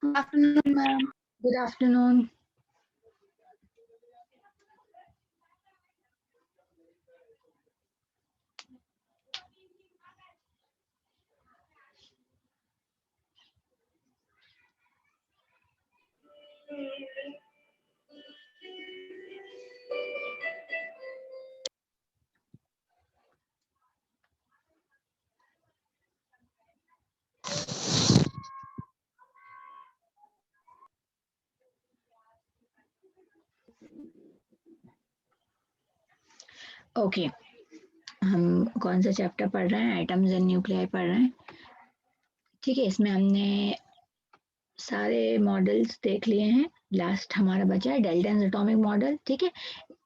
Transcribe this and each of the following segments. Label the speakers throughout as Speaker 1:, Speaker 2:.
Speaker 1: Good afternoon, ma'am.
Speaker 2: Good afternoon. Okay, हम कौन सा चैप्टर पढ़ रहे हैं? एटम्स एंड न्यूक्लियाई पढ़ रहे हैं। ठीक है, इसमें हमने सारे मॉडल्स देख लिए हैं। लास्ट हमारा बचा है डाल्टन्स एटॉमिक मॉडल। ठीक है,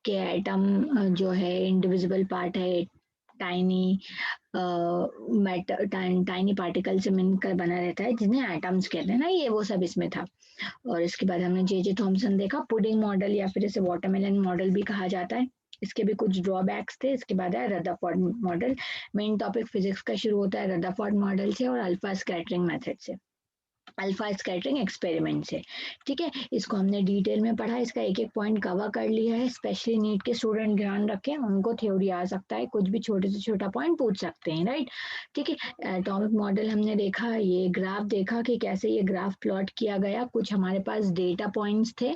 Speaker 2: कि एटम जो है इंडिविजिबल पार्ट है, टाइनी टाइनी पार्टिकल से मिलकर बना रहता है, जिन्हें एटम्स कहते हैं ना, ये वो सब इसमें था। और इसके बाद हमने जे थॉमसन देखा, पुडिंग मॉडल या फिर इसे वाटरमेलन मॉडल भी कहा जाता है। इसके भी कुछ ड्रॉबैक्स थे। इसके बाद है Rutherford model. Main topic physics का शुरू होता है रदरफोर्ड मॉडल से और अल्फा स्कैटरिंग मेथड से, अल्फा स्कैटरिंग एक्सपेरिमेंट से। ठीक है, इसको हमने डिटेल में पढ़ा, इसका एक एक पॉइंट कवर कर लिया है। स्पेशली नीट के स्टूडेंट ध्यान रखें, उनको थ्योरी आ सकता है, कुछ भी छोटे से छोटा पॉइंट पूछ सकते हैं, राइट। ठीक है, एटॉमिक मॉडल हमने देखा, ये ग्राफ देखा कि कैसे ये ग्राफ प्लॉट किया गया। कुछ हमारे पास डेटा पॉइंट्स थे,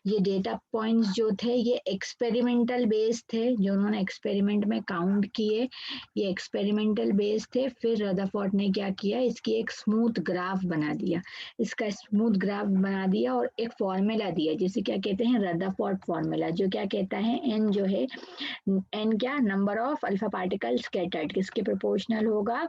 Speaker 2: ये डेटा पॉइंट्स जो थे ये एक्सपेरिमेंटल बेस्ड थे, जो उन्होंने एक्सपेरिमेंट में काउंट किए, ये एक्सपेरिमेंटल बेस्ड थे। फिर रदरफोर्ड ने क्या किया, इसकी एक स्मूथ ग्राफ बना दिया, इसका स्मूथ ग्राफ बना दिया और एक फॉर्मूला दिया जिसे क्या कहते हैं, रदरफोर्ड फॉर्मूला, जो क्या कहता है, एन जो है, एन क्या, number of alpha particle scattered, किसके प्रोपोर्शनल होगा,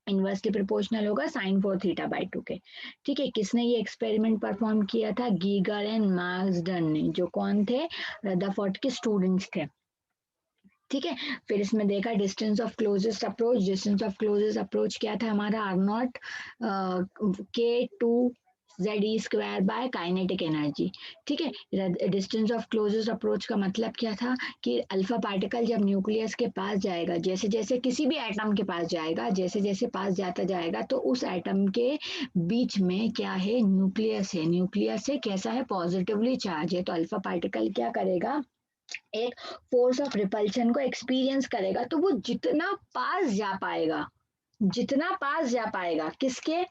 Speaker 2: इनवर्सली प्रोपोर्शनल होगा साइन 4 थीटा बाई 2 के। ठीक है, किसने ये एक्सपेरिमेंट परफॉर्म किया था, गीगर एंड मार्क्सडन ने, जो कौन थे, रदरफोर्ड के स्टूडेंट्स थे। ठीक है, फिर इसमें देखा distance of closest approach. Distance of closest approach क्या था हमारा, R naught K two Z E square by kinetic energy. ठीक है, डिस्टेंस ऑफ क्लोजेस्ट अप्रोच का मतलब क्या था कि अल्फा पार्टिकल जब न्यूक्लियस के पास जाएगा, जैसे जैसे किसी भी एटम के पास जाएगा, जैसे जैसे पास जाता जाएगा, तो उस एटम के बीच में क्या है, न्यूक्लियस है। न्यूक्लियस है कैसा है, पॉजिटिवली चार्ज है, तो अल्फा पार्टिकल क्या करेगा, एक फोर्स ऑफ रिपल्शन को एक्सपीरियंस करेगा, तो वो जितना पास जा पाएगा, जितना पास जा पाएगा किसके,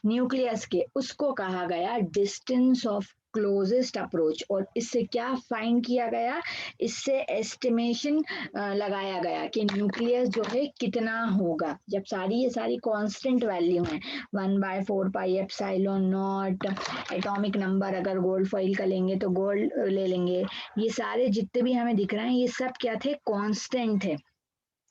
Speaker 2: न्यूक्लियस के, उसको कहा गया डिस्टेंस ऑफ क्लोजेस्ट अप्रोच। और इससे क्या फाइंड किया गया, इससे एस्टिमेशन लगाया गया कि न्यूक्लियस जो है कितना होगा, जब सारी ये सारी कांस्टेंट वैल्यू हैं, 1/4 pi epsilon not, atomic number अगर गोल्ड फॉइल का लेंगे तो गोल्ड ले लेंगे, ये सारे जितने भी हमें दिख रहे हैं ये सब क्या थे, कांस्टेंट थे।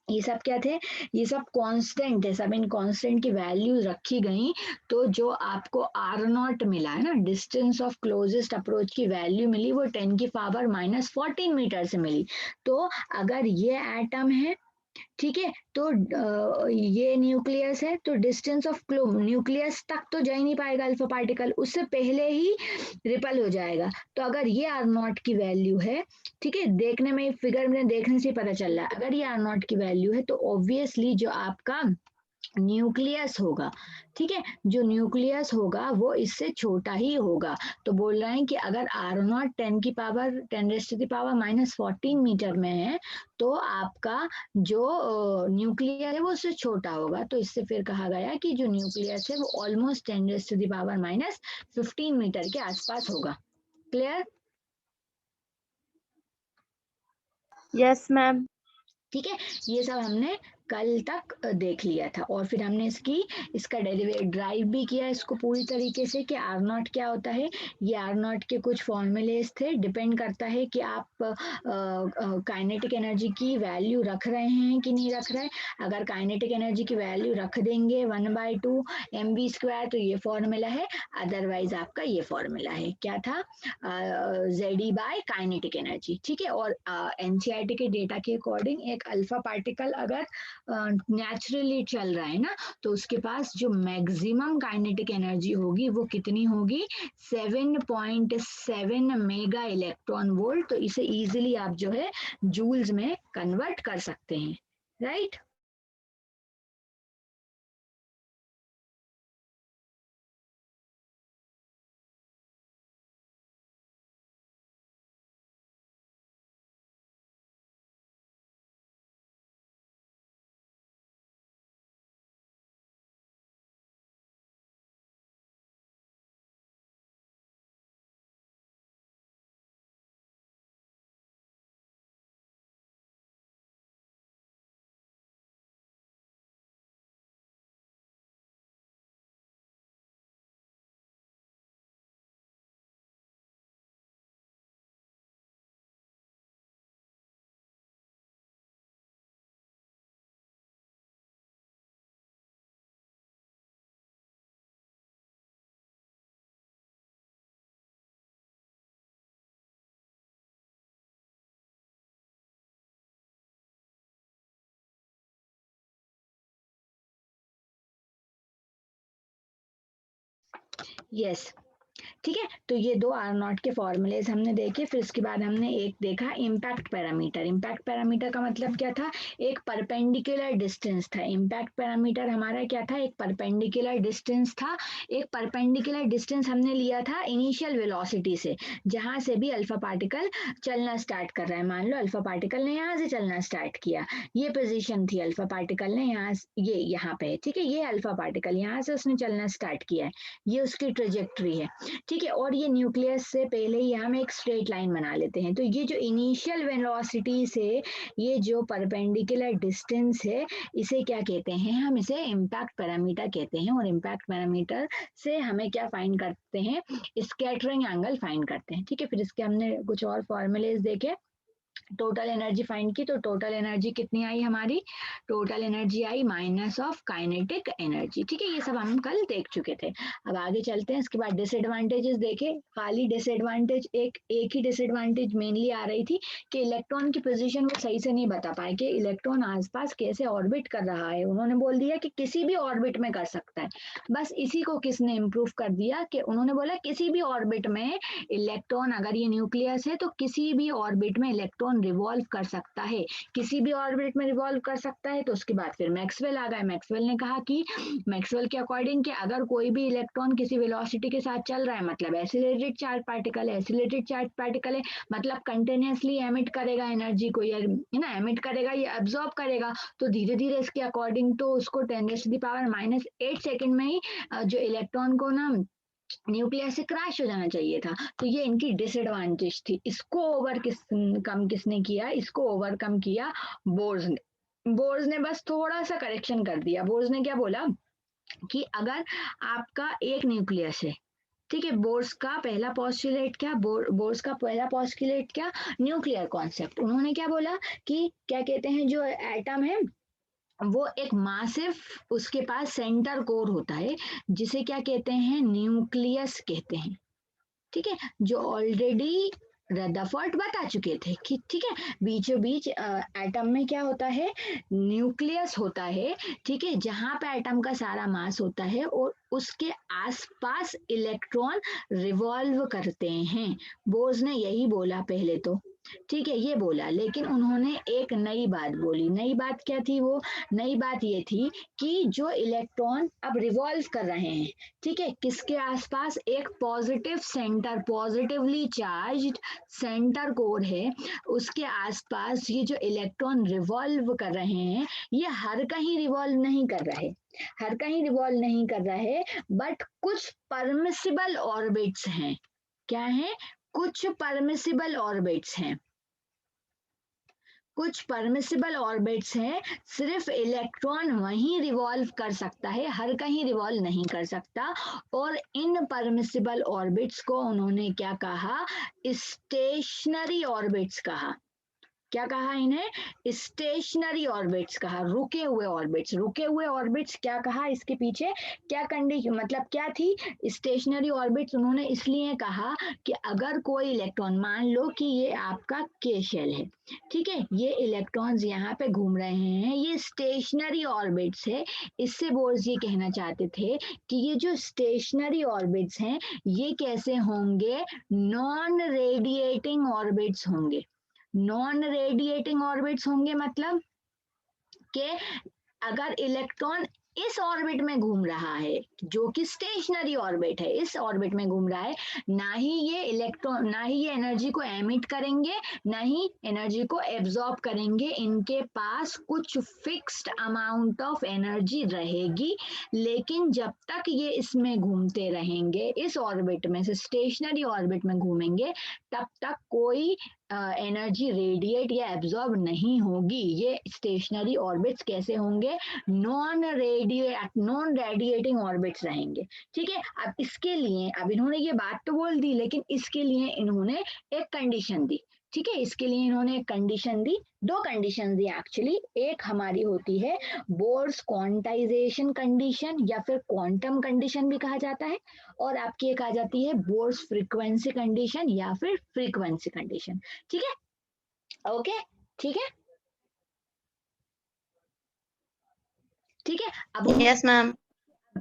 Speaker 2: ये सब क्या थे, ये सब कांस्टेंट है, सब इन कांस्टेंट की वैल्यूज रखी गई। तो जो आपको आर नॉट मिला है ना, डिस्टेंस ऑफ क्लोजेस्ट अप्रोच की वैल्यू मिली, वो 10⁻⁻14 मीटर से मिली। तो अगर ये एटम है, ठीक है, तो ये न्यूक्लियस है, तो डिस्टेंस ऑफ न्यूक्लियस तक तो जा ही नहीं पाएगा अल्फा पार्टिकल, उससे पहले ही रिपल हो जाएगा। तो अगर ये आर नॉट की वैल्यू है, ठीक है, देखने में फिगर में देखने से पता चल रहा है, अगर ये आर नॉट की वैल्यू है तो ऑब्वियसली जो आपका न्यूक्लियस होगा, ठीक है, जो न्यूक्लियस होगा वो इससे छोटा ही होगा। तो बोल रहे हैं कि अगर आर नॉट 10⁻⁻14 मीटर में है, तो आपका जो न्यूक्लियस है वो उससे छोटा होगा। तो इससे फिर कहा गया कि जो न्यूक्लियस है वो ऑलमोस्ट 10⁻⁻15 मीटर के आसपास होगा। क्लियर?
Speaker 1: Yes, ma'am.
Speaker 2: ठीक है, ये सब हमने कल तक देख लिया था। और फिर हमने इसका डेरिवेट ड्राइव भी किया इसको पूरी तरीके से कि आर नॉट क्या होता है। ये आर नॉट के कुछ फॉर्मूलेस थे, डिपेंड करता है कि आप काइनेटिक एनर्जी की वैल्यू रख रहे हैं कि नहीं रख रहे। अगर काइनेटिक एनर्जी की वैल्यू रख देंगे 1/2 mv² तो ये फॉर्मूला है, अदरवाइज आपका ये फॉर्मूला है, क्या था, जेड बाय काइनेटिक एनर्जी। ठीक है, और एनसीईआरटी के डेटा के अकॉर्डिंग एक अल्फा पार्टिकल अगर नेचुरली चल रहा है ना, तो उसके पास जो मैक्सिमम काइनेटिक एनर्जी होगी वो कितनी होगी, 7.7 मेगा इलेक्ट्रॉन वोल्ट। तो इसे इजीली आप जो है जूल्स में कन्वर्ट कर सकते हैं, राइट। यस, ठीक है। तो ये दो आर नॉट के फॉर्मूलेज हमने देखे। फिर उसके बाद हमने एक देखा इम्पैक्ट पैरामीटर। इम्पैक्ट पैरामीटर का मतलब क्या था? एक परपेंडिकुलर डिस्टेंस था। इम्पैक्ट पैरामीटर हमारा क्या था? एक परपेंडिकुलर डिस्टेंस था। एक परपेंडिकुलर डिस्टेंस हमने लिया था इनिशियल वेलोसिटी से, जहां से भी अल्फा पार्टिकल चलना स्टार्ट कर रहा है। मान लो अल्फा पार्टिकल ने यहाँ से चलना स्टार्ट किया, ये पोजीशन थी, अल्फा पार्टिकल ने ये यहाँ पे, ठीक है, ये अल्फा पार्टिकल यहाँ से उसने चलना स्टार्ट किया है, ये उसकी ट्रेजेक्ट्री है, ठीक है। और ये न्यूक्लियस से पहले ही हम एक स्ट्रेट लाइन बना लेते हैं। तो ये जो इनिशियल वेलोसिटी से ये जो परपेंडिकुलर डिस्टेंस है, इसे क्या कहते हैं? हम इसे इम्पैक्ट पैरामीटर कहते हैं। और इम्पैक्ट पैरामीटर से हमें क्या फाइंड करते हैं? स्कैटरिंग एंगल फाइंड करते हैं, ठीक है। फिर इसके हमने कुछ और फॉर्मूलेज देखे। टोटल एनर्जी फाइंड की, तो टोटल एनर्जी कितनी आई हमारी? Total energy I minus of kinetic energy, ठीक है। ये सब हम कल देख चुके थे। अब आगे चलते हैं। इसके बाद डिसएडवांटेजेस देखे। खाली डिसएडवांटेज एक ही डिसएडवांटेज मेनली आ रही थी कि इलेक्ट्रॉन की पोजीशन वो सही से नहीं बता पाए कि इलेक्ट्रॉन आसपास कैसे ऑर्बिट कर रहा है। उन्होंने बोल दिया कि किसी भी ऑर्बिट में कर सकता है। बस इसी को किसने इम्प्रूव कर दिया कि उन्होंने बोला किसी भी ऑर्बिट में इलेक्ट्रॉन, अगर ये न्यूक्लियस है तो किसी भी ऑर्बिट में इलेक्ट्रॉन रिवॉल्व कर सकता है। किसी भी ऑर्बिट में रिवॉल्व कर सकता है। तो उसके बाद फिर मैक्सवेल आ गए। मैक्सवेल ने कहा कि मैक्सवेल के अकॉर्डिंग कि अगर कोई भी इलेक्ट्रॉन किसी वेलोसिटी के साथ चल रहा है, मतलब एसिलेटेड चार्ज पार्टिकल है, एसिलेटेड चार्ज पार्टिकल है मतलब कंटिन्यूअसली एमिट करेगा एनर्जी को, या है ना, एमिट करेगा, या एब्जॉर्ब करेगा। तो धीरे धीरे इसके अकॉर्डिंग तो उसको 10⁻⁻⁸ सेकेंड में ही जो इलेक्ट्रॉन को ना न्यूक्लियस से क्रैश हो जाना चाहिए था। तो ये इनकी डिसएडवांटेज थी। इसको कम किसने किया? इसको ओवरकम किया बोर्स ने। बोर्स ने बस थोड़ा सा करेक्शन कर दिया। बोर्स ने क्या बोला कि अगर आपका एक न्यूक्लियस है, ठीक है, बोर्स का पहला पोस्टुलेट क्या? बोर्स का पहला पोस्टुलेट क्या? Nuclear concept. उन्होंने क्या बोला कि क्या कहते हैं, जो एटम है वो एक मासिव, उसके पास सेंटर कोर होता है, जिसे क्या कहते हैं? न्यूक्लियस कहते हैं, ठीक है। जो ऑलरेडी रदरफोर्ड बता चुके थे कि ठीक है, बीचों बीच एटम में क्या होता है? न्यूक्लियस होता है, ठीक है, जहां पे एटम का सारा मास होता है और उसके आसपास इलेक्ट्रॉन रिवॉल्व करते हैं। बोर्स ने यही बोला पहले तो, ठीक है, ये बोला। लेकिन उन्होंने एक नई बात बोली। नई बात क्या थी? वो नई बात ये थी कि जो इलेक्ट्रॉन अब रिवॉल्व कर रहे हैं, ठीक है, किसके आसपास? एक positive centre, positively charged centre core है, उसके आसपास ये जो इलेक्ट्रॉन रिवॉल्व कर रहे हैं, ये हर कहीं रिवॉल्व नहीं कर रहे, हर कहीं रिवॉल्व नहीं कर रहे, बट कुछ परमिसिबल ऑर्बिट्स हैं। क्या है? कुछ परमिसिबल ऑर्बिट्स हैं, कुछ परमिसिबल ऑर्बिट्स हैं। सिर्फ इलेक्ट्रॉन वहीं रिवॉल्व कर सकता है, हर कहीं रिवॉल्व नहीं कर सकता। और इन परमिसिबल ऑर्बिट्स को उन्होंने क्या कहा? स्टेशनरी ऑर्बिट्स कहा। क्या कहा इन्हें? स्टेशनरी ऑर्बिट्स कहा, रुके हुए ऑर्बिट्स। रुके हुए ऑर्बिट्स क्या कहा? इसके पीछे क्या कंडीशन, मतलब क्या थी? स्टेशनरी ऑर्बिट्स उन्होंने इसलिए कहा कि अगर कोई इलेक्ट्रॉन, मान लो कि ये आपका के शेल है, ठीक है, ये इलेक्ट्रॉन्स यहाँ पे घूम रहे हैं, ये स्टेशनरी ऑर्बिट्स है। इससे बोर्स ये कहना चाहते थे कि ये जो स्टेशनरी ऑर्बिट्स हैं, ये कैसे होंगे? नॉन रेडिएटिंग ऑर्बिट्स होंगे। नॉन रेडिएटिंग ऑर्बिट्स होंगे मतलब कि अगर इलेक्ट्रॉन इस ऑर्बिट में घूम रहा है, जो कि स्टेशनरी ऑर्बिट है, इस ऑर्बिट में घूम रहा है, ना ही ये इलेक्ट्रॉन, ना ही ये एनर्जी को एमिट करेंगे, ना ही एनर्जी को एब्जॉर्ब करेंगे। इनके पास कुछ फिक्स्ड अमाउंट ऑफ एनर्जी रहेगी, लेकिन जब तक ये इसमें घूमते रहेंगे, इस ऑर्बिट में से स्टेशनरी ऑर्बिट में घूमेंगे, तब तक कोई एनर्जी रेडिएट या एब्जॉर्ब नहीं होगी। ये स्टेशनरी ऑर्बिट्स कैसे होंगे? नॉन रेडिएटिंग ऑर्बिट्स रहेंगे, ठीक है। अब इसके लिए, अब इन्होंने ये बात तो बोल दी, लेकिन इसके लिए इन्होंने एक कंडीशन दी, ठीक है। इसके लिए इन्होंने एक कंडीशन दी, दो कंडीशन दी एक्चुअली। एक हमारी होती है बोर्स क्वांटाइजेशन कंडीशन, या फिर क्वांटम कंडीशन भी कहा जाता है, और आपकी एक आ जाती है बोर्स फ्रीक्वेंसी कंडीशन या फिर फ्रीक्वेंसी कंडीशन, ठीक है। ओके, ठीक है, ठीक है। अब
Speaker 1: यस मैम।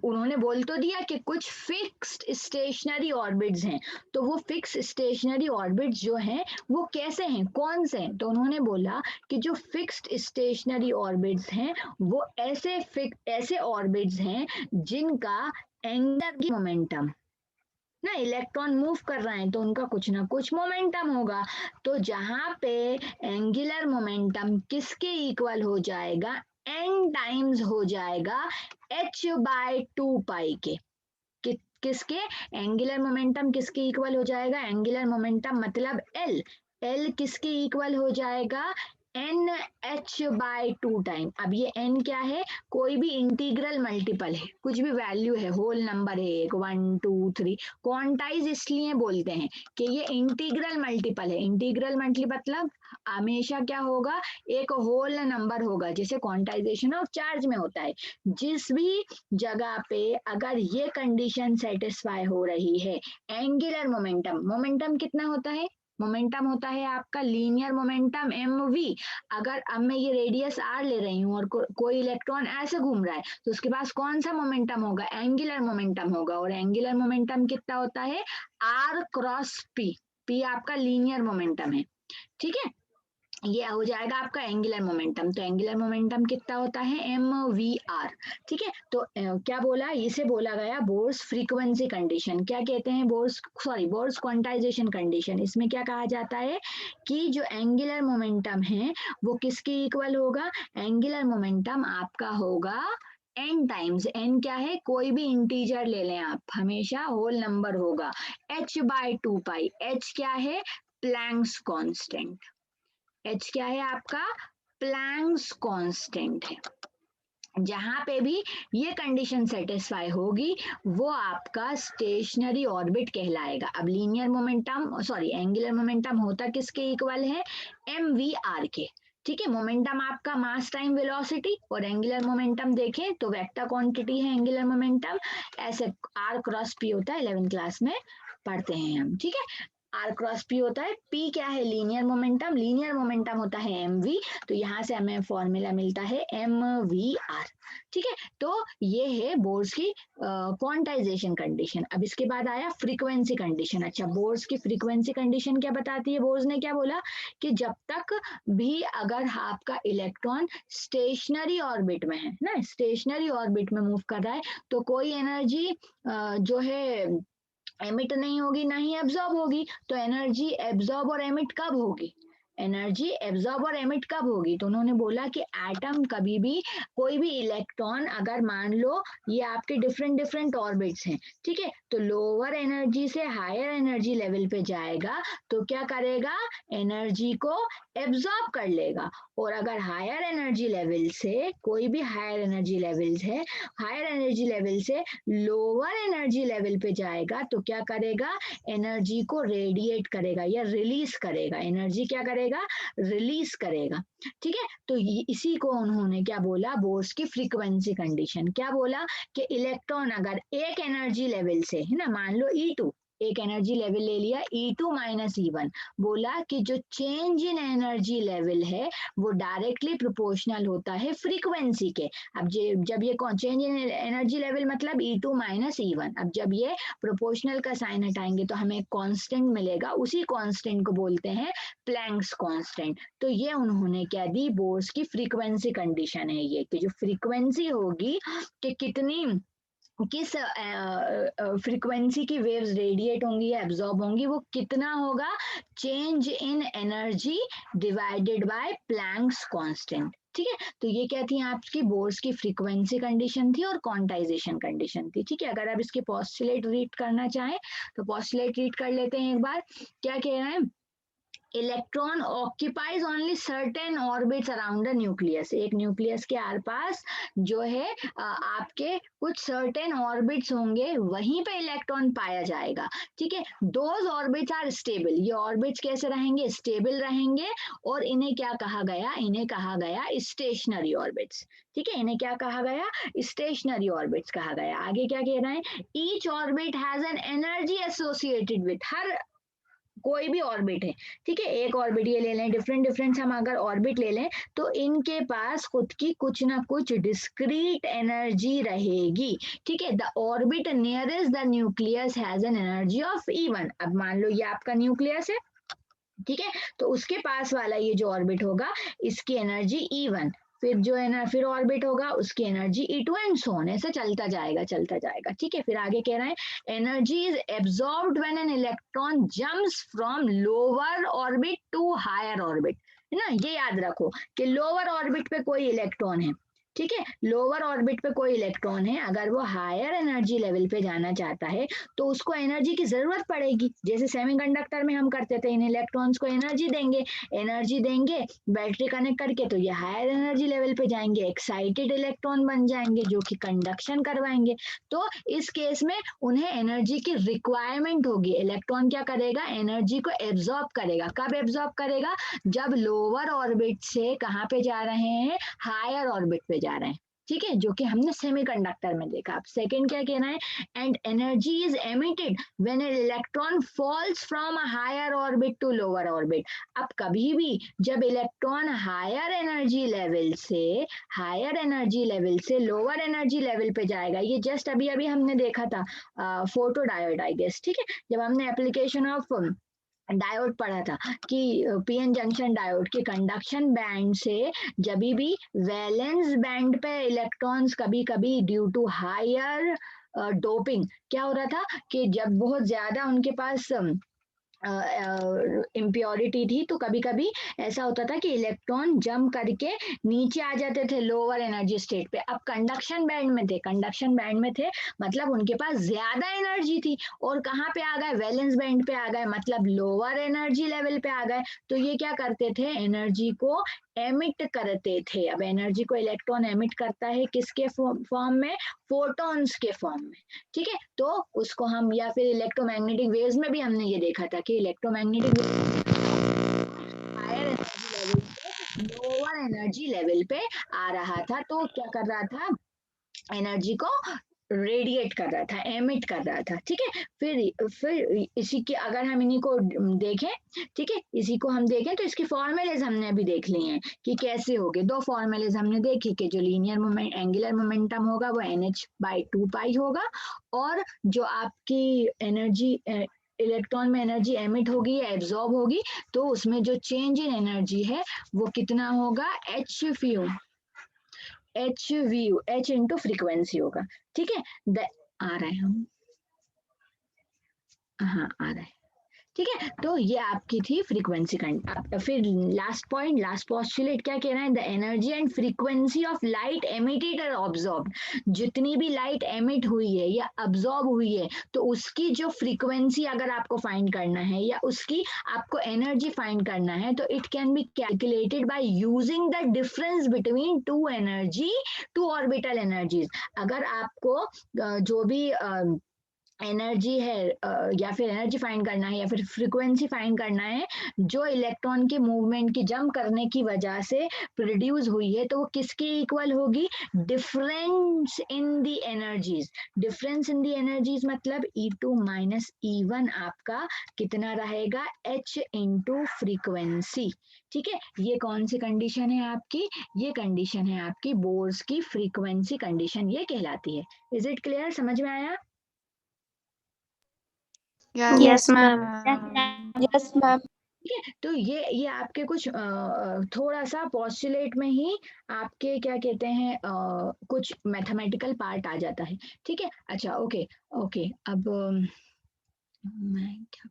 Speaker 2: उन्होंने बोल तो दिया कि कुछ फिक्स्ड स्टेशनरी ऑर्बिट्स हैं, तो वो फिक्स स्टेशनरी ऑर्बिट्स जो हैं वो कैसे हैं, कौन से हैं? तो उन्होंने बोला कि जो फिक्स्ड स्टेशनरी ऑर्बिट्स हैं वो ऐसे ऑर्बिट्स हैं जिनका एंगुलर मोमेंटम ना, इलेक्ट्रॉन मूव कर रहे हैं तो उनका कुछ ना कुछ मोमेंटम होगा। तो जहां पे एंगुलर मोमेंटम किसके इक्वल हो जाएगा, n टाइम्स हो जाएगा h/2 के। किसके, एंगुलर मोमेंटम किसके इक्वल हो जाएगा, एंगुलर मोमेंटम मतलब l किसके इक्वल हो जाएगा, NH/2 टाइम। अब ये n क्या है, कोई भी इंटीग्रल मल्टीपल है, कुछ भी वैल्यू है, होल नंबर है, 1 2 3, क्वांटाइज इसलिए बोलते हैं कि ये इंटीग्रल मल्टीपल है। इंटीग्रल मल्टीपल मतलब हमेशा क्या होगा, एक होल नंबर होगा, जैसे क्वांटाइजेशन ऑफ चार्ज में होता है। जिस भी जगह पे अगर ये कंडीशन सेटिस्फाई हो रही है, एंगुलर मोमेंटम कितना होता है, मोमेंटम होता है आपका लीनियर मोमेंटम mv। अगर अब मैं ये रेडियस r ले रही हूँ और कोई इलेक्ट्रॉन ऐसे घूम रहा है तो उसके पास कौन सा मोमेंटम होगा, एंगुलर मोमेंटम होगा। और एंगुलर मोमेंटम कितना होता है, r क्रॉस p आपका लीनियर मोमेंटम है, ठीक है। ये हो जाएगा आपका एंगुलर मोमेंटम। तो एंगुलर मोमेंटम कितना होता है, mvr, ठीक है। तो क्या बोला, इसे बोला गया बोर्स फ्रीक्वेंसी कंडीशन। क्या कहते हैं, बोर्स क्वांटाइजेशन कंडीशन। इसमें क्या कहा जाता है कि जो एंगुलर मोमेंटम है वो किसके इक्वल होगा, एंगुलर मोमेंटम आपका होगा n टाइम्स, n क्या है, कोई भी इंटीजर ले लें आप, हमेशा होल नंबर होगा, h/2 पाई। h क्या है, प्लैंक्स कांस्टेंट। h क्या है आपका, प्लैंक्स कांस्टेंट है। जहां पे भी ये कंडीशन सेटिस्फाई होगी वो आपका स्टेशनरी ऑर्बिट कहलाएगा। अब लीनियर मोमेंटम एंगुलर मोमेंटम होता किसके इक्वल है, mvr के, ठीक है। मोमेंटम आपका मास टाइम वेलोसिटी, और एंगुलर मोमेंटम देखें तो वेक्टर क्वांटिटी है एंगुलर मोमेंटम, ऐसे r क्रॉस p होता है, 11th क्लास में पढ़ते हैं हम, ठीक है। r क्रॉस p होता है, p क्या है, लीनियर मोमेंटम होता है mv, तो यहाँ से हमें फॉर्मूला मिलता है mvr, ठीक है। तो ये है बोर्स की क्वांटाइजेशन कंडीशन। अब इसके बाद आया फ्रीक्वेंसी कंडीशन। अच्छा, बोर्स की फ्रीक्वेंसी कंडीशन क्या बताती है, बोर्स ने क्या बोला कि जब तक भी अगर आपका इलेक्ट्रॉन स्टेशनरी ऑर्बिट में है ना, स्टेशनरी ऑर्बिट में मूव कर रहा है, तो कोई एनर्जी जो है एमिट नहीं होगी, ना ही एब्जॉर्ब होगी। तो एनर्जी एब्जॉर्ब और एमिट कब होगी, एनर्जी एब्जॉर्ब और एमिट कब होगी, तो उन्होंने बोला कि एटम कभी भी, कोई भी इलेक्ट्रॉन अगर मान लो ये आपके डिफरेंट ऑर्बिट्स हैं, ठीक है, तो लोअर एनर्जी से हायर एनर्जी लेवल पे जाएगा तो क्या करेगा, एनर्जी को एब्जॉर्ब कर लेगा। और अगर हायर एनर्जी लेवल से, कोई भी हायर एनर्जी लेवल्स है, हायर एनर्जी लेवल से लोअर एनर्जी लेवल पे जाएगा तो क्या करेगा, एनर्जी को रेडिएट करेगा या रिलीज करेगा। एनर्जी क्या करेगा, रिलीज करेगा, ठीक है। तो इसी को उन्होंने क्या बोला, बोर्स की फ्रीक्वेंसी कंडीशन। क्या बोला कि इलेक्ट्रॉन अगर एक एनर्जी लेवल से है ना, मान लो E2, एक एनर्जी लेवल ले लिया E2 माइनस E1, बोला कि जो चेंज इन एनर्जी लेवल है वो डायरेक्टली प्रोपोर्शनल होता है फ्रीक्वेंसी के। अब जब ये चेंज इन एनर्जी लेवल मतलब E2 माइनस E1, अब जब ये प्रोपोर्शनल का साइन हटाएंगे तो हमें कांस्टेंट मिलेगा, उसी कांस्टेंट को बोलते हैं प्लैंक्स कांस्टेंट। तो ये उन्होंने क्या दी, बोर्स की फ्रीक्वेंसी कंडीशन है ये, कि जो फ्रीक्वेंसी होगी कि कितनी, किस फ्रीक्वेंसी की वेव्स रेडिएट होंगी या एब्जॉर्ब होंगी, वो कितना होगा, change in energy divided by Planck's constant, ठीक है। तो ये क्या थी आपकी बोर्स की फ्रीक्वेंसी कंडीशन थी और क्वांटाइजेशन कंडीशन थी, ठीक है। अगर आप इसके पोस्टुलेट रीड करना चाहें तो पोस्टुलेट रीड कर लेते हैं एक बार। क्या कह रहे हैं, electron occupies only certain orbits around the nucleus. एक न्यूक्लियस के आर पास जो है आपके कुछ सर्टेन ऑर्बिट्स होंगे, वहीं पे इलेक्ट्रॉन पाया जाएगा, ठीक है। दोज ऑर्बिट्स आर स्टेबल, ये ऑर्बिट्स कैसे रहेंगे, स्टेबल रहेंगे। और इन्हें क्या कहा गया, इन्हें कहा गया स्टेशनरी ऑर्बिट्स, ठीक है। इन्हें क्या कहा गया, स्टेशनरी ऑर्बिट्स कहा गया। आगे क्या कह रहे हैं, each orbit has an energy associated with, हर कोई भी ऑर्बिट है, ठीक है, एक ऑर्बिट ये ले लें, डिफरेंट डिफरेंट हम अगर ऑर्बिट ले लें तो इनके पास खुद की कुछ ना कुछ डिस्क्रीट एनर्जी रहेगी, ठीक है। The orbit nearest the nucleus has an energy of E1। अब मान लो ये आपका न्यूक्लियस है, ठीक है, तो उसके पास वाला ये जो ऑर्बिट होगा इसकी एनर्जी E1, फिर जो है ना फिर ऑर्बिट होगा उसकी energy E2 and so on, ऐसे चलता जाएगा, ठीक है। फिर आगे कह रहे हैं energy is absorbed when an electron jumps from lower orbit to higher orbit, है ना। ये याद रखो कि लोअर ऑर्बिट पे कोई इलेक्ट्रॉन है, ठीक है, लोअर ऑर्बिट पे कोई इलेक्ट्रॉन है, अगर वो हायर एनर्जी लेवल पे जाना चाहता है तो उसको एनर्जी की जरूरत पड़ेगी। जैसे सेमीकंडक्टर में हम करते थे, इन इलेक्ट्रॉन्स को एनर्जी देंगे बैटरी कनेक्ट करके, तो ये हायर एनर्जी लेवल पे जाएंगे, एक्साइटेड इलेक्ट्रॉन बन जाएंगे जो कि कंडक्शन करवाएंगे। तो इस केस में उन्हें एनर्जी की रिक्वायरमेंट होगी। इलेक्ट्रॉन क्या करेगा, एनर्जी को एब्जॉर्ब करेगा। कब एब्जॉर्ब करेगा, जब लोअर ऑर्बिट से कहाँ पे जा रहे हैं, हायर ऑर्बिट पे जा रहे हैं, ठीक है, जो कि हमने सेमीकंडक्टर में देखा। अब सेकंड क्या कहना है, and energy is emitted when an electron falls from a higher orbit to lower orbit. अब कभी भी जब इलेक्ट्रॉन हायर एनर्जी लेवल से लोअर एनर्जी लेवल पे जाएगा, ये जस्ट अभी अभी हमने देखा था फोटो डायोड आई गेस, ठीक है, जब हमने एप्लीकेशन ऑफ डायोड पढ़ा था कि पीएन जंक्शन डायोड के कंडक्शन बैंड से जब भी वैलेंस बैंड पे इलेक्ट्रॉन्स कभी कभी ड्यू टू हायर डोपिंग क्या हो रहा था कि जब बहुत ज्यादा उनके पास इम्प्योरिटी थी तो कभी कभी ऐसा होता था कि इलेक्ट्रॉन जंप करके नीचे आ जाते थे लोअर एनर्जी स्टेट पे। अब कंडक्शन बैंड में थे मतलब उनके पास ज्यादा एनर्जी थी, और कहाँ पे आ गए, वैलेंस बैंड पे आ गए, मतलब लोअर एनर्जी लेवल पे आ गए। तो ये क्या करते थे, एनर्जी को एमिट करते थे। अब एनर्जी को इलेक्ट्रॉन एमिट करता है किसके फॉर्म में, फोटॉन्स के फॉर्म में, ठीक है। तो उसको हम, या फिर इलेक्ट्रोमैग्नेटिक वेव्स में भी हमने ये देखा था कि इलेक्ट्रोमैग्नेटिक हायर एनर्जी लेवल से लोअर एनर्जी लेवल पे आ रहा था, तो क्या कर रहा था, एनर्जी को रेडिएट कर रहा था, एमिट कर रहा था, ठीक है। फिर इसी के अगर हम इन्हीं को देखें, ठीक है, इसी को हम देखें तो इसके फॉर्मूलेज हमने अभी देख लिए हैं कि कैसे हो गए। दो फॉर्मूलेज हमने देखे कि जो लीनियर मोमेंट एंगुलर मोमेंटम होगा वो NH/2π होगा, और जो आपकी एनर्जी इलेक्ट्रॉन में एनर्जी एमिट होगी या एब्जॉर्ब होगी तो उसमें जो चेंज इन एनर्जी है वो कितना होगा, H इंटू फ्रीक्वेंसी होगा, ठीक है। आ रहे हैं हम, हाँ आ रहा है, ठीक है। तो ये आपकी थी फ्रीक्वेंसी कंड। फिर लास्ट पोस्टुलेट क्या कह रहा है, the energy and frequency of light emitted और ऑब्जॉर्ब्ड। जितनी भी लाइट एमिट हुई है या अब्जॉर्ब हुई है तो उसकी जो फ्रीक्वेंसी अगर आपको फाइंड करना है या उसकी आपको एनर्जी फाइंड करना है तो it can be calculated by using the difference between two orbital energies. अगर आपको जो भी एनर्जी है या फिर एनर्जी फाइंड करना है या फिर फ्रीक्वेंसी फाइंड करना है जो इलेक्ट्रॉन के मूवमेंट की जंप करने की वजह से प्रोड्यूस हुई है, तो वो किसके इक्वल होगी, difference in the energies. Difference in the energies मतलब E2 माइनस E1 आपका कितना रहेगा, H इंटू फ्रीक्वेंसी, ठीक है। ये कौन सी कंडीशन है आपकी, ये कंडीशन है आपकी बोर्स की फ्रीक्वेंसी कंडीशन, ये कहलाती है। इज इट क्लियर, समझ में आया?
Speaker 1: Yes, ma'am.
Speaker 3: Yes, ma'am.
Speaker 2: ठीक है, तो ये आपके कुछ थोड़ा सा पोस्टुलेट में ही आपके क्या कहते हैं कुछ मैथमेटिकल पार्ट आ जाता है, ठीक है। अच्छा ओके ओके, अब मैं क्या